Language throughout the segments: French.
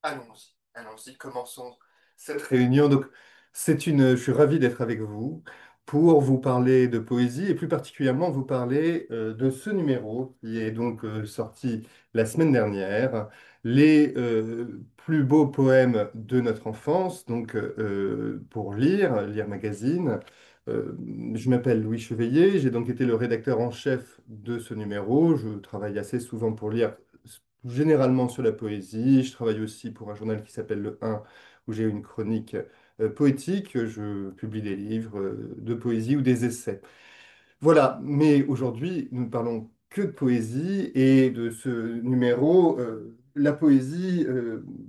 Allons-y, allons-y, commençons cette réunion. Donc, je suis ravi d'être avec vous pour vous parler de poésie et plus particulièrement vous parler de ce numéro qui est donc sorti la semaine dernière, les plus beaux poèmes de notre enfance, donc pour Lire Magazine. Euh, je m'appelle Louis Cheveillé, j'ai donc été le rédacteur en chef de ce numéro. Je travaille assez souvent pour Lire généralement sur la poésie. Je travaille aussi pour un journal qui s'appelle Le 1, où j'ai une chronique poétique. Je publie des livres de poésie ou des essais. Voilà, mais aujourd'hui, nous ne parlons que de poésie et de ce numéro. La poésie,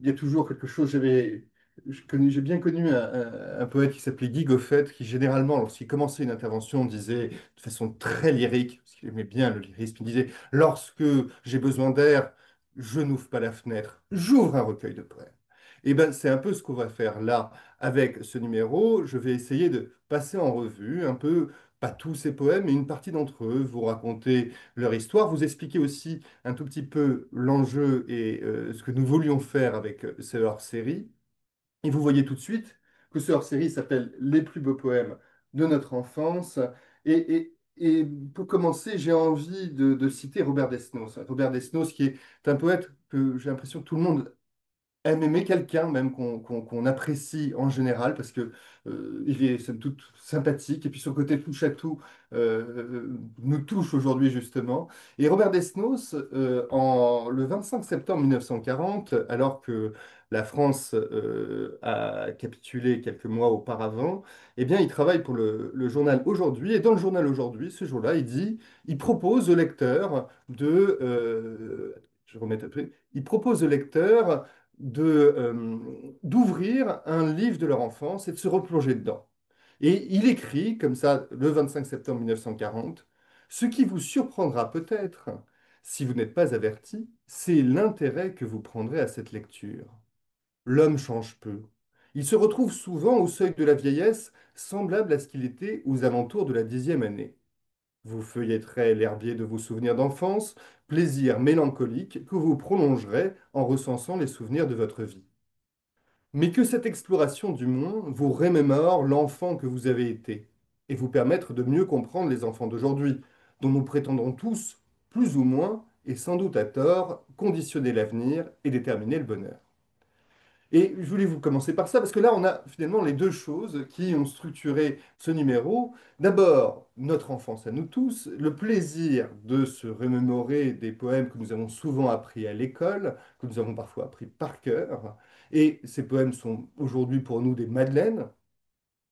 il y a toujours quelque chose. J'ai bien connu un poète qui s'appelait Guy Goffet, qui généralement, lorsqu'il commençait une intervention, disait de façon très lyrique, parce qu'il aimait bien le lyrisme, il disait, lorsque j'ai besoin d'air, je n'ouvre pas la fenêtre, j'ouvre un recueil de poèmes. Et ben, c'est un peu ce qu'on va faire là avec ce numéro. Je vais essayer de passer en revue un peu pas tous ces poèmes, mais une partie d'entre eux, vous raconter leur histoire, vous expliquer aussi un tout petit peu l'enjeu et ce que nous voulions faire avec ce hors-série. Et vous voyez tout de suite que ce hors-série s'appelle Les plus beaux poèmes de notre enfance. Et pour commencer, j'ai envie de citer Robert Desnos. Robert Desnos, qui est un poète que j'ai l'impression que tout le monde aime aimer quelqu'un même qu'on apprécie en général parce que il est somme toute sympathique et puis son côté touche à tout nous touche aujourd'hui justement. Et Robert Desnos, le 25 septembre 1940, alors que la France a capitulé quelques mois auparavant, eh bien, il travaille pour le journal Aujourd'hui. Et dans le journal Aujourd'hui, ce jour-là, il propose au lecteur je remets un peu, il propose au lecteur d'ouvrir un livre de leur enfance et de se replonger dedans. Et il écrit, comme ça, le 25 septembre 1940, ce qui vous surprendra peut-être, si vous n'êtes pas averti, c'est l'intérêt que vous prendrez à cette lecture. L'homme change peu. Il se retrouve souvent au seuil de la vieillesse, semblable à ce qu'il était aux alentours de la 10e année. Vous feuilletterez l'herbier de vos souvenirs d'enfance, plaisir mélancolique que vous prolongerez en recensant les souvenirs de votre vie. Mais que cette exploration du monde vous remémore l'enfant que vous avez été et vous permettre de mieux comprendre les enfants d'aujourd'hui, dont nous prétendons tous, plus ou moins, et sans doute à tort, conditionner l'avenir et déterminer le bonheur. Et je voulais vous commencer par ça, parce que là, on a finalement les deux choses qui ont structuré ce numéro. D'abord, notre enfance à nous tous, le plaisir de se remémorer des poèmes que nous avons souvent appris à l'école, que nous avons parfois appris par cœur. Et ces poèmes sont aujourd'hui pour nous des madeleines.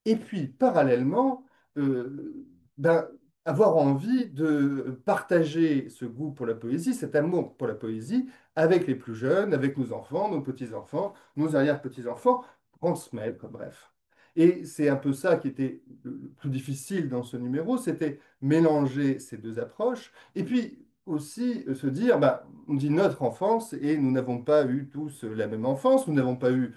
Et puis, parallèlement, euh, ben, avoir envie de partager ce goût pour la poésie, cet amour pour la poésie, avec les plus jeunes, avec nos enfants, nos petits-enfants, nos arrière-petits-enfants, transmettre, bref. Et c'est un peu ça qui était le plus difficile dans ce numéro, c'était mélanger ces deux approches, et puis aussi se dire, bah, on dit notre enfance, et nous n'avons pas eu tous la même enfance, nous n'avons pas eu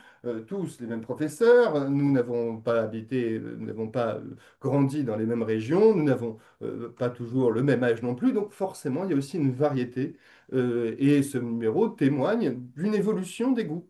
tous les mêmes professeurs, nous n'avons pas habité, nous n'avons pas grandi dans les mêmes régions, nous n'avons pas toujours le même âge non plus, donc forcément il y a aussi une variété et ce numéro témoigne d'une évolution des goûts.